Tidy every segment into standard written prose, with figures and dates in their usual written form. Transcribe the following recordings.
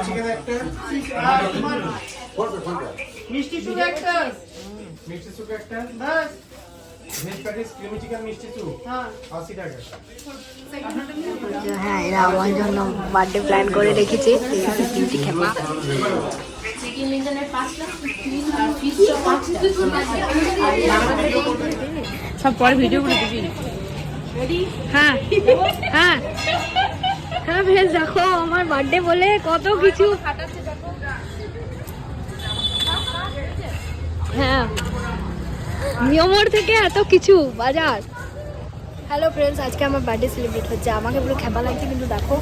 Chicken একটা, মিষ্টি soup একটা, মিষ্টি সুপ একটা, বাস ভেজ প্যাটিস ক্রিমি চিকেন মিষ্টি সুপ, হ্যাঁ 80 টাকা। হ্যাঁ, এরা আমার জন্য বার্থডে প্ল্যান করে রেখেছে। তিনটি খেপা সব পরে ভিডিও করে দিবি। হ্যাঁ হ্যাঁ হ্যাঁ বেশ, দেখো আমার বার্থডে বলে কত কিছু। হ্যাঁ, নিয়মর থেকে এত কিছু বাজার। হ্যালো ফ্রেন্ডস, আজকে আমার বার্থডে সেলিব্রেট হচ্ছে। আমাকে পুরো খেপা লাগছে, কিন্তু দেখো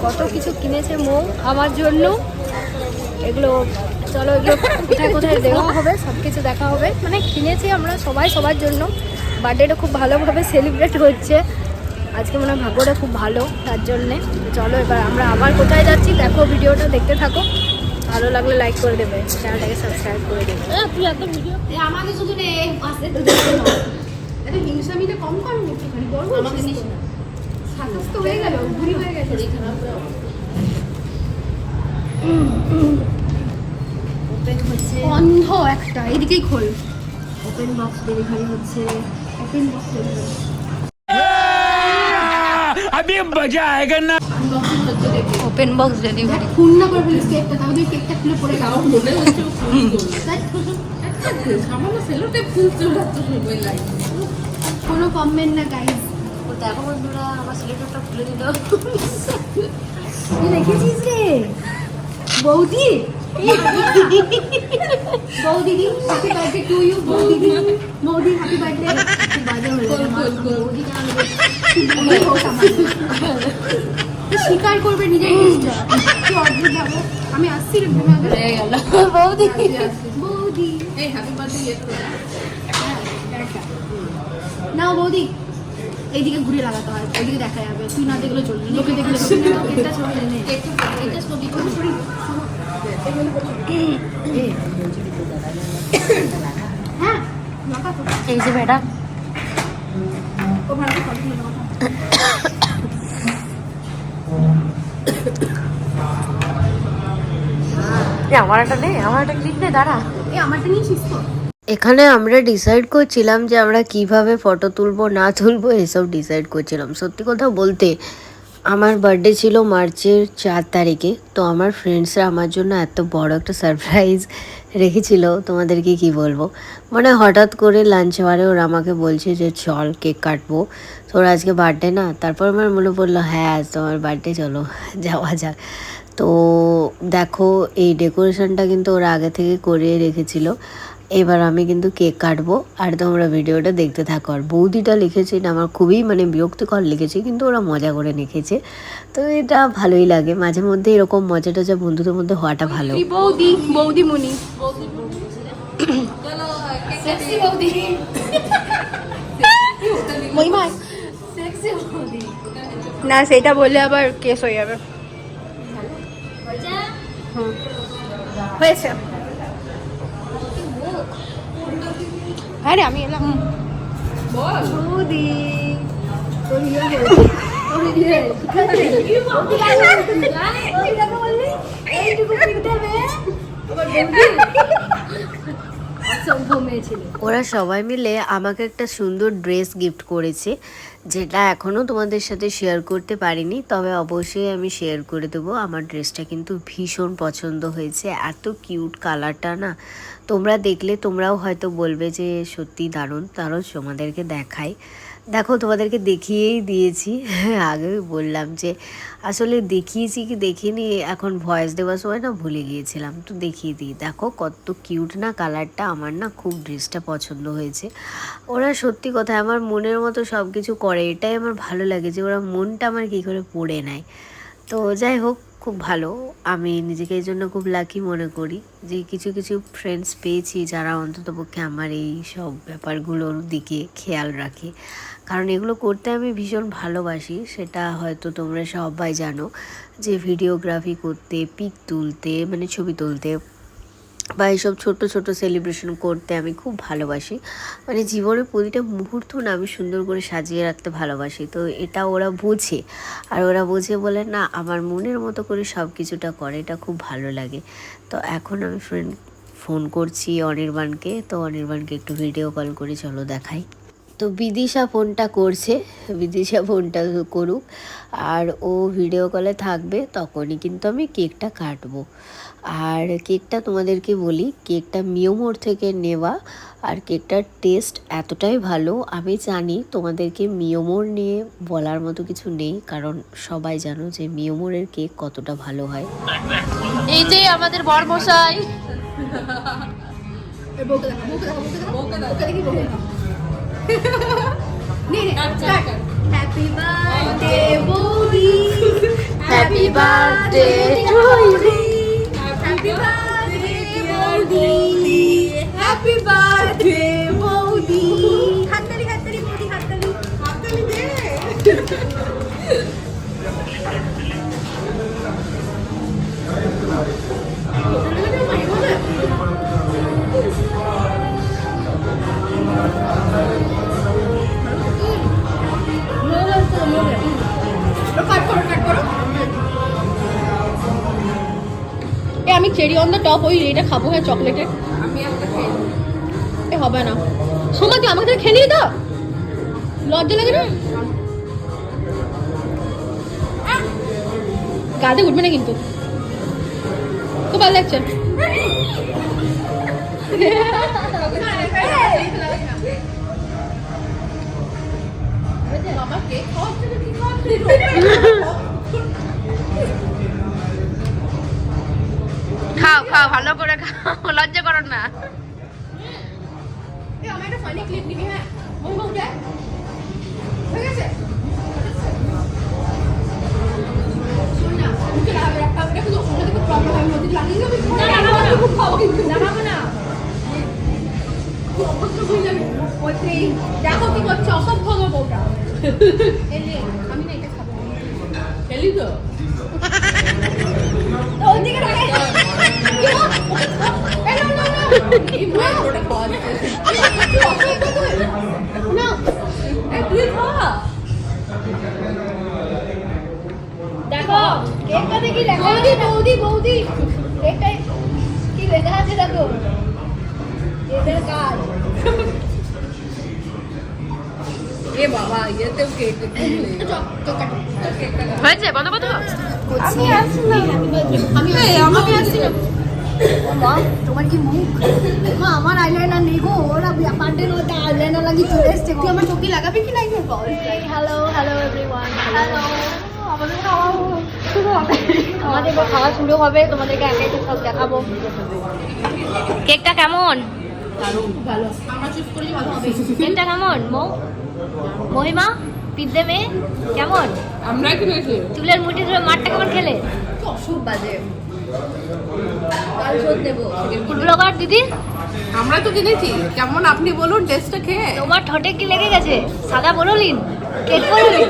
কত কিছু কিনেছে মৌ আমার জন্য। এগুলো চলো, এগুলো কোথায় কোথায় দেওয়া হবে সব কিছু দেখা হবে। মানে কিনেছি আমরা সবাই সবার জন্য। বার্থডেটা খুব ভালোভাবে সেলিব্রেট হচ্ছে আজকে, মনে হয় ভাগ্যটা খুব ভালো তার জন্যে। চলো এবার আমরা আবার কোথায় যাচ্ছি দেখো, ভিডিওটা দেখতে থাকো। ভালো লাগলে লাইক করে দেবে, চ্যানেলটাকে সাবস্ক্রাইব করে দেবে। তুই এত ভিডিও আমাকে শুধু নে আসতে তো এত হিংসামিটা কম করো একটুখানি, বড় আমাকে নিস না। সাতাশ তো হয়ে গেল, বুড়ি হয়ে গেছে। ওপেন হচ্ছে অন্ধ একটা, এদিকেই খোল। ওপেন বক্স ডেলিভারি হচ্ছে, ওপেন বক্স ডেলিভারি। अभी मजा आएगा ना। আনবক্সিং হচ্ছে, দেখি ওপেন বক্স ডেলিভারি। ফোন না করে ফেলিস কেকটা, তাহলে কেকটা খুলে পড়ে গেল। মনে হচ্ছে সামান্য সেলোটে ফুল চড়াচ্ছে সবাই লাইক। কোনো কমেন্ট না গাইস। ও দেখো বন্ধুরা, আমার সিলেক্টরটা খুলে দিল। তুই দেখেছিস রে বৌদি? বৌদি হ্যাপি বার্থডে টু ইউ। বৌদি বৌদি হ্যাপি বার্থডে। বাজে হয়ে গেল বৌদি, স্বীকার করবে নিজের জিনিসটা। কি অদ্ভুত ভাবে আমি আসছি রে হয়ে গেল। বৌদি বৌদি এই হ্যাপি বার্থডে নাও বৌদি। এইদিকে ঘুরে লাগাতে হয়, ওইদিকে দেখা যাবে। তুই না দেখলে চলবে, লোকে দেখলে একটা ছবি এনে একটা ছবি করে। হ্যাঁ লাগাতো এই যে ম্যাডাম, ও ভালো ফটো তুলে নাও। আমার একটা নেই, আমার একটা ক্লিপ নেই, দাঁড়া। এই আমারটা নিয়েছিস তো? এখানে আমরা ডিসাইড করছিলাম যে আমরা কিভাবে ফটো তুলবো না তুলবো, এসব ডিসাইড করছিলাম। সত্যি কথা বলতে, আমার বার্থডে ছিল মার্চের 4 তারিখে। তো আমার ফ্রেন্ডসরা আমার জন্য এত বড় একটা সারপ্রাইজ রেখেছিল, তোমাদেরকে কি বলবো। মানে হঠাৎ করে লাঞ্চ আওয়ারে ওরা আমাকে বলছে যে চল কেক কাটবো, তোর আজকে বার্থডে না। তারপর আমার মনে পড়লো হ্যাঁ আজ তোমার বার্থডে, চলো যাওয়া যাক। তো দেখো এই ডেকোরেশনটা কিন্তু ওরা আগে থেকে করে রেখেছিল। এবার আমি কিন্তু কেক কাটবো, আর তোমরা ভিডিওটা দেখতে থাকো। আর বৌদিটা লিখেছে, এটা আমার খুবই মানে বিরক্তিকর লিখেছে, কিন্তু ওরা মজা করে লিখেছে। তো এটা ভালোই লাগে, মাঝে মধ্যে এরকম মজা টজা বন্ধুদের মধ্যে হওয়াটা ভালো। বৌদি বৌদি মুনি সেক্সি বৌদি মহিমা সেক্সি বৌদি না সেটা বললে আবার কেস হয়ে যাবে। হয়েছে। হ্যাঁ রে, আমি এলাম। বৌদি ওরা সবাই মিলে আমাকে একটা সুন্দর ড্রেস গিফট করেছে, যেটা এখনও তোমাদের সাথে শেয়ার করতে পারিনি, তবে অবশ্যই আমি শেয়ার করে দেবো। আমার ড্রেসটা কিন্তু ভীষণ পছন্দ হয়েছে, এত কিউট কালারটা না। তোমরা দেখলে তোমরাও হয়তো বলবে যে সত্যি দারুণ। তারও তোমাদেরকে দেখাই, দেখো তোমাদেরকে দেখিয়েই দিয়েছি। আগে বললাম যে আসলে দেখিয়েছি কি দেখিনি, এখন ভয়েস দেওয়ার সময় না ভুলে গিয়েছিলাম, তো দেখিয়ে দিই। দেখো কত কিউট না কালারটা, আমার না খুব ড্রেসটা পছন্দ হয়েছে। ওরা সত্যি কথা আমার মনের মতো সব কিছু করে, এটাই আমার ভালো লাগে যে ওরা মনটা আমার কী করে পড়ে নেয়। তো যাই হোক, খুব ভালো। আমি নিজেকে এই জন্য খুব লাকি মনে করি যে কিছু কিছু ফ্রেন্ডস পেয়েছি যারা অন্ততপক্ষে আমার এই সব ব্যাপারগুলোর দিকে খেয়াল রাখে, কারণ এগুলো করতে আমি ভীষণ ভালোবাসি। সেটা হয়তো তোমরা সবাই জানো যে ভিডিওগ্রাফি করতে, পিক তুলতে মানে ছবি তুলতে, বা এইসব ছোট ছোট সেলিব্রেশন করতে আমি খুব ভালোবাসি। মানে জীবনের প্রতিটা মুহূর্ত না আমি সুন্দর করে সাজিয়ে রাখতে ভালোবাসি। তো এটা ওরা বোঝে, আর ওরা বোঝে বলে না আমার মনের মতো করে সব কিছুটা করে, এটা খুব ভালো লাগে। তো এখন আমি ফোন করছি অনির্বাণকে, তো অনির্বাণকে একটু ভিডিও কল করে চলো দেখাই। তো বিদিশা ফোনটা করছে, বিদিশা ফোনটা করুক, আর ও ভিডিও কলে থাকবে, তখনই কিন্তু আমি কেকটা কাটবো। আর কেকটা তোমাদেরকে বলি, কেকটা মিয়োমোর থেকে নেওয়া, আর কেকটার টেস্ট এতটাই ভালো। আমি জানি তোমাদেরকে মিয়োমোর নিয়ে বলার মতো কিছু নেই, কারণ সবাই জানো যে মিয়োমোরের কেক কতটা ভালো হয়। এই যে আমাদের বরমশাই, হ্যাপি বার্থডে বৌদি, happy birthday to you, happy birthday বৌদি, হ্যাপি বার্থডে বৌদি। হাততালি হাততালি বৌদি, হাততালি হাততালি দে। আমি চেরি অন দ্য টপ ওই এটা খাবো, হ্যাঁ চকলেটের। আমি একটা খেয়ে এ হবে না, সোমা তুই আমাকে খেয়ে নিবি তো, লজ্জা লাগে না? গাতে উঠবে না কিন্তু, খুব ভালো লাগছে। খাও খাও ভালো করে খাও, লজ্জা করো না। আমি একটা ফানি ক্লিপ নিবি, হ্যাঁ ঠিক আছে। দেখো কি করছে, অসভ্য বউটা। আমি না এটা খাবো, খেলি তো ওইদিকে দেখো কেকটা দেখি লেখা আছে, বৌদি বৌদি কেকটা কি লেখা আছে দেখো, এদের কাজ। এ বাবা ইয়েতেও কেক হয়েছে, বলো বলো। আমি আসছি না, আমি আসছি না। মা তোমার কি মুখ, মা আমার আইলাইনার নেই গো, ওরা বার্থডে নটা আইলাইনার লাগি চলে এসছে। তুই আমার চোখে লাগাবি কি লাগবে বল। Hello hello everyone, hello. আমাদের খাওয়া শুরু হবে, আমাদের খাওয়া শুরু হবে, তোমাদেরকে একে একে সব দেখাবো। কেকটা কেমন? ভালো, আমরা চুজ করলে ভালো হবে। কেকটা কেমন মহিমা পিদ্দে মেয়ে কেমন? আমরা কিনেছি চুলের মুঠি ধরে মারটা কেমন খেলে? অসুখ বাজে, কাল শোধ দেবো। ফুড ব্লগার দিদি আমরা তো কিনেছি, কেমন আপনি বলুন টেস্টটা খেয়ে। তোমার ঠোঁটে কি লেগে গেছে? সাদা বললিন, কেক বললিন।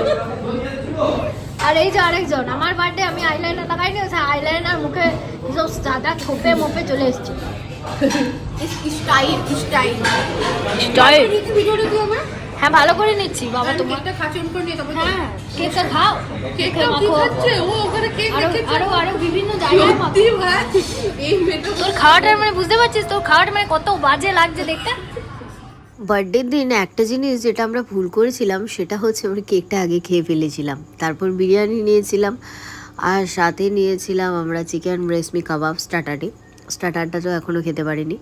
আর এই যে আরেকজন, আমার বার্থডে আমি আইলাইনার লাগাইনি, আইলাইনার মুখে সব সাদা ছোপে মোপে চলে এসছে। স্টাইল স্টাইল স্টাইল ভিডিওটা দিও আমার। হ্যাঁ ভালো করে নিচ্ছি বাবা, তোমার কেকটা খাচন করে নিয়ে তবে। হ্যাঁ কেকটা খাও, কেকটা কি খাচ্ছে ও ওখানে, কেক দেখেছে আরো বিভিন্ন জায়গায় মাখি ভাই। এই মেয়েটা তোর খাওয়াটা মানে বুঝতে পারছিস, তোর খাওয়াটা মানে কত বাজে লাগছে দেখতে। বার্থডের দিন একটা জিনিস যেটা আমরা ভুল করেছিলাম সেটা হচ্ছে আমরা কেকটা আগে খেয়ে ফেলেছিলাম, তারপর বিরিয়ানি নিয়েছিলাম, আর সাথে নিয়েছিলাম আমরা চিকেন রেশমি কাবাব স্টার্টারটা তো এখনও খেতে পারিনি।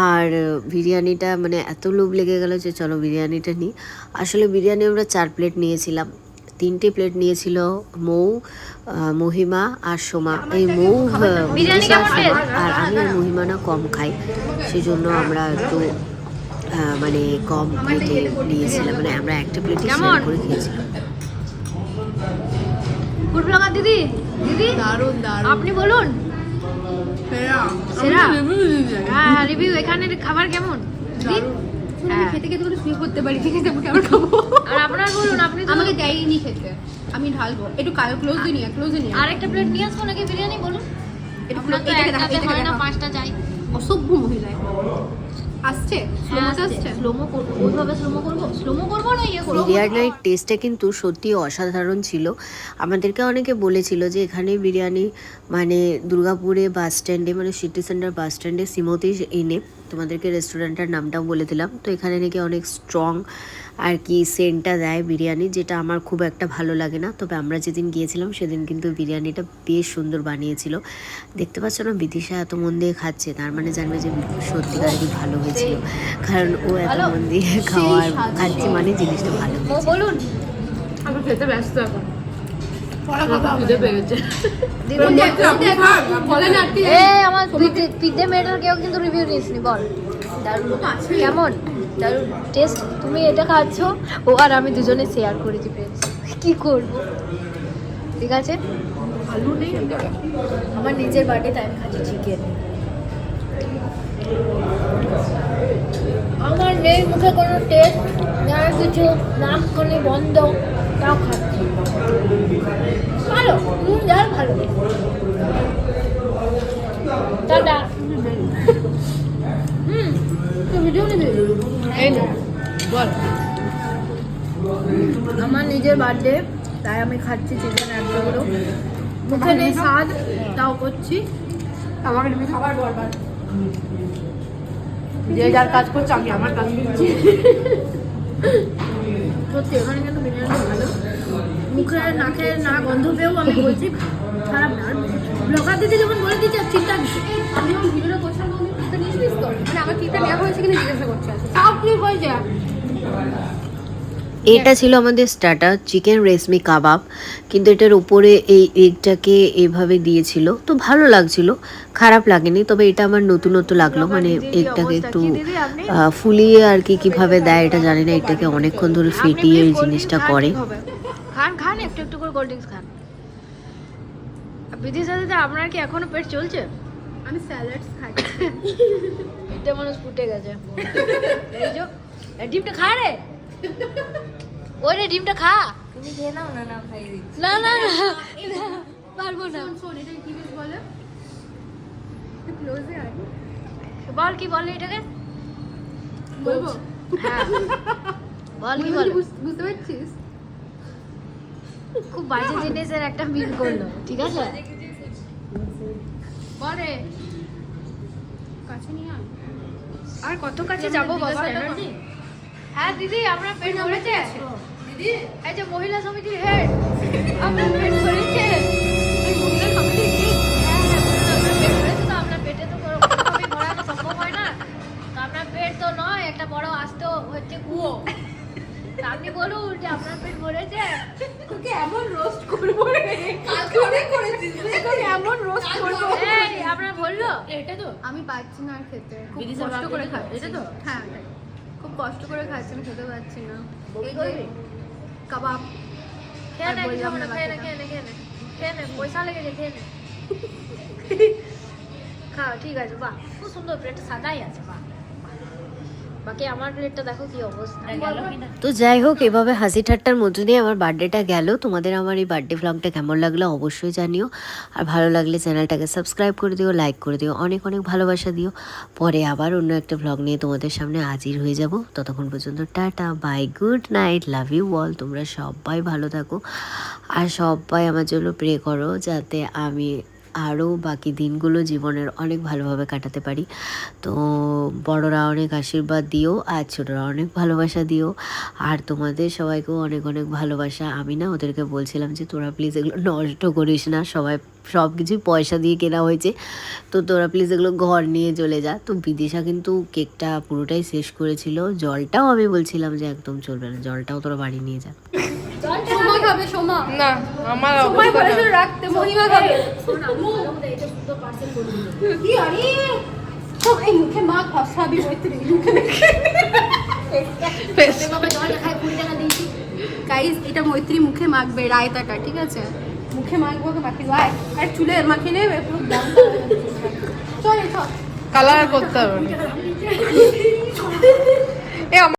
আর বিরিয়ানিটা মানে এত লোভ লেগে গেল যে চলো বিরিয়ানিটা নিই। আসলে বিরিয়ানি আমরা 4 প্লেট নিয়েছিলাম, 3টে প্লেট নিয়েছিল মৌ, মহিমা আর সোমা। এই মৌ আর আমি আর মহিমা না কম খাই, সেই জন্য আমরা একটু মানে কম প্লেটে নিয়েছিলাম, মানে আমরা একটা প্লেটে শেয়ার করে খেয়েছিলাম। ফুড ব্লগার দিদি দিদি দারুণ দারুণ, আপনি বলুন। সেরা হ্যাঁ রিভিউ, এখানের খাবার কেমন? খেতে খেতে করে শুয়ে পড়তে পারি, ঠিক আছে আমি কেমন খাবো। আর আপনার বলুন, আপনি আমাকে দেয়নি খেতে, আমি ঢালবো একটু ক্লোজে নিয়ে। আরেকটা প্লেট নিয়ে আসবো নাকি বিরিয়ানি বলুন? একটু ক্লোজ, এটা হয় না 5টা চাই। অসভ্য মহিলা আসছে, স্লোমো করবো, ওইভাবে স্লোমো করবো না ইয়ে করবো। বিরিয়ানির টেস্টটা কিন্তু সত্যি অসাধারণ ছিল। আমাদেরকে অনেকে বলেছিল যে এখানে বিরিয়ানি মানে দুর্গাপুরে বাস স্ট্যান্ডে মানে সিটি সেন্টার বাস স্ট্যান্ডে সিমতি এনে তোমাদেরকে রেস্টুরেন্টের নামটাও বলে দিলাম। তো এখানে নাকি অনেক স্ট্রং আর কি সেন্টটা দেয় বিরিয়ানি, যেটা আমার খুব একটা ভালো লাগে না। তবে আমরা যেদিন গিয়েছিলাম সেদিন কিন্তু বিরিয়ানিটা বেশ সুন্দর বানিয়েছিল। দেখতে পাচ্ছ না বিদিশা এত মন দিয়ে খাচ্ছে, তার মানে জানবে যে সত্যিকার কি ভালো হয়েছিল, কারণ ও এত মন দিয়ে খাচ্ছে মানে জিনিসটা ভালো হয়েছে। বলুন আমি খেতে ব্যস্ত এখন। আমার পিৎজা মেয়েটার কেউ কিন্তু রিভিউ নিসনি, বল কেমন দারুণ টেস্ট। তুমি এটা খাচ্ছ, ও আর আমি দুজনে শেয়ার করেছি ফ্রেন্ডস, কি করব। ঠিক আছে, আলু নেই আমার নিজের বাড়িতে তাই আমি খাচ্ছি চিকেন। আমার নেই মুখে কোনো টেস্ট, না কিছু, নাক কানে বন্ধ, তাও খাচ্ছি। ভালো নুন ঝাল ভালো। টাটা। ভিডিও নিবি? এই না বল। আমার নিজের বার্থডে, তাই আমি খাচ্ছি চিকেন একদম। মুখে নেই স্বাদ, তাও করছি। আমাকে তুমি খাবার বলবার, যে যার কাজ করছে আমি আমার কাজ করছি। সত্যি এখানে কিন্তু বিরিয়ানি ভালো, মুখে নাকে না গন্ধ পেয়েও আমি বলছি খারাপ না। ব্লগার দিদি যখন বলে দিচ্ছে চিন্তা, আমি আমার ভিডিওটা করছিলাম, আমি ক্লিপটা নিয়েছিলিস তো, মানে আমার ক্লিপটা নেওয়া হয়েছে কিনা জিজ্ঞাসা করছে, সব ক্লিপ হয়ে যায়। এটা ছিল আমাদের স্টার্টার চিকেন রেশমি কাবাব, কিন্তু এটার উপরে এই এগটাকে এভাবে দিয়েছিল, তো ভালো লাগছিল, খারাপ লাগেনি। তবে এটা আমার নতুনত্ব লাগলো, মানে এগটাকে একটু ফুলিয়ে আর কি কিভাবে দেয় এটা জানি না, এটাকে অনেকক্ষণ ধরে ফেটিয়ে এই জিনিসটা করে। খান খান একটু একটু করে কোল্ড ড্রিঙ্কস খান। বিধির সাথে আপনার কি এখনো পেট চলছে? আমি স্যালাডস খাই। এটা মানুষ ফুটে গেছে। এই যে ডিমটা খা রে, ওই রে ডিমটা খা। তুমি খেয়ে নাও না, না খাই দিচ্ছি। না না না পারবো না। শোন এটা কি বেশ বলে, ক্লোজে আয়, বল কি বলে এটাকে, বলবো? হ্যাঁ বল কি বলে। বুঝতে পারছিস? খুব বাজে জিনিসের একটা মিল করলো, ঠিক আছে বলে কাছে নিয়ে আয়। আর কত কাছে যাবো বাবা। হ্যাঁ দিদি, আপনার পেট ভরেছে? দিদি এই যে মহিলা সমিতির হেড, আপনার পেট ভরেছে? মহিলা সমিতি হ্যাঁ হ্যাঁ বলুন, আপনার পেট ভরেছে তো? আপনার পেটে তো কোনোভাবেই ভরা তো সম্ভব হয় না, তো আপনার পেট তো নয়, একটা বড় আস্ত হচ্ছে কুয়ো। তা আপনি বলুন যে আপনার পেট ভরেছে। তোকে এমন রোস্ট করবো রে, কালকে অনেক করেছিস, তোকে এমন রোস্ট করবো। এই আপনার বললো এটা তো আমি পাচ্ছি না আর খেতে, খুব কষ্ট করে খাই। এটা তো হ্যাঁ, খুব কষ্ট করে খাচ্ছি, আমি খেতে পাচ্ছি না। এই করবি কাবাব খেয়ে নে, বললাম না খেয়ে নে, বাকিটা। খেয়ে নে, খেয়ে নে, খেয়ে নে, পয়সা লেগেছে, খেয়ে নে। খাও, ঠিক আছে, বাহ খুব সুন্দর, প্লেটটা সাদাই আছে, বাহ। বাকি আমার প্লেটটা দেখো কি অবস্থা। তো যাই হোক, এভাবে হাসি ঠাট্টার মধ্যে দিয়ে আমার বার্থডেটা গেল। তোমাদের আমার এই বার্থডে ভ্লগটা কেমন লাগলো অবশ্যই জানিও, আর ভালো লাগলে চ্যানেলটাকে সাবস্ক্রাইব করে দিও, লাইক করে দিও, অনেক অনেক ভালোবাসা দিও। পরে আবার অন্য একটা ভ্লগ নিয়ে তোমাদের সামনে হাজির হয়ে যাব। ততক্ষণ পর্যন্ত ta-ta, bye, good night, love you all. তোমরা সবাই ভালো থাকো, আর সবাই আমার জন্য প্রে করো যাতে আমি আরও বাকি দিনগুলো জীবনের অনেক ভালোভাবে কাটাতে পারি। তো বড়রা অনেক আশীর্বাদ দিও, আর ছোটরা অনেক ভালোবাসা দিও, আর তোমাদের সবাইকেও অনেক অনেক ভালোবাসা। আমি না ওদেরকে বলছিলাম যে তোরা প্লিজ এগুলো নষ্ট করিস না, সব কিছুই পয়সা দিয়ে কেনা হয়েছে, তো তোরা প্লিজ এগুলো ঘর নিয়ে চলে যা। তো বিদিশা কিন্তু কেকটা পুরোটাই শেষ করেছিল, জলটাও আমি বলছিলাম যে একদম চলবে না, জলটাও তোরা বাড়ি নিয়ে যা। সোমা খাবে, সোমা না আমার সোমাই বলেছিল রাখতে, মহিমা খাবে। কি আরে এই মুখে মা ফসাবি মৈত্রী, মুখে দেখে গাইস, এটা মৈত্রী মুখে মাখবে রায়তাটা, ঠিক আছে? মুখে মাখবো, মাখি গায় আর চুলে মাখিয়ে নেবে পুরো দাম। চল চল কালার করতে হবে।